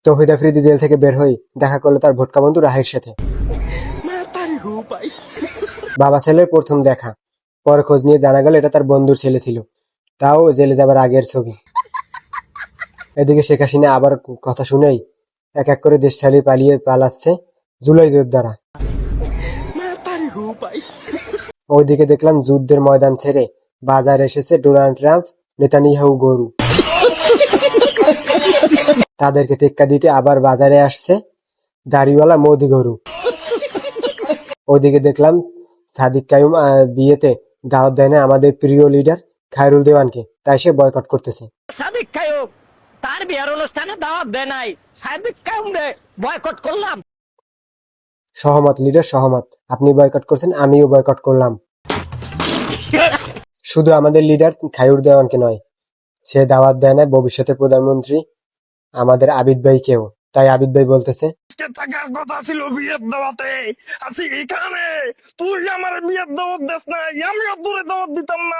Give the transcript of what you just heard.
তৌহিদ Afridi jail থেকে বের হয়ে দেখা করলো তার ভোটকা বন্ধু রাহের সাথে। বাবা ছেলের প্রথম দেখা, পরে খোঁজ নিয়ে জানা গেল এটা তার বন্ধুর ছেলে ছিল, তাও জেলে যাবার আগের ছবি। এদিকে শেখ হাসিনা আবার কথা শুনেই এক এক করে দেশ ছাড়িয়ে পালাচ্ছে জুলাই যোদ্ধারা। ওইদিকে দেখলাম যুদ্ধের ময়দান ছেড়ে বাজার এসেছে ডোনাল্ড ট্রাম্প, নেতানিয়াহু গরু। তাদেরকে টেক্কা দিতে আবার বাজারে আসছে দাড়িওয়ালা মোদি গরু। ওইদিকে দেখলাম সাদিক কায়ুম বিয়েতে দাওয়াত দেয় না আমাদের প্রিয় লিডার খায়রুল দেওয়ানকে, তাই সে বয়কট করতেছে। সাদিক কায়ুম তার বিয়ের অনুষ্ঠানে দাওয়াত দেয় নাই, সাদিক কায়ুম রে বয়কট করলাম। সহমত লিডার সহমত, আপনি বয়কট করছেন, আমিও বয়কট করলাম। শুধু আমাদের লিডার খায়রুল দেওয়ানকে নয়, সে দাওয়াত দেয় না ভবিষ্যতের প্রধানমন্ত্রী আমাদের আবিদ ভাইকেও। তাই আবিদ ভাই বলতেছে, থাকার কথা ছিল বিয়ের দাওয়াতে, আছি এখানে, তুই আমার বিয়ের দাওয়াত দেস না, আমিও তোরে দাওয়াত দিতাম না।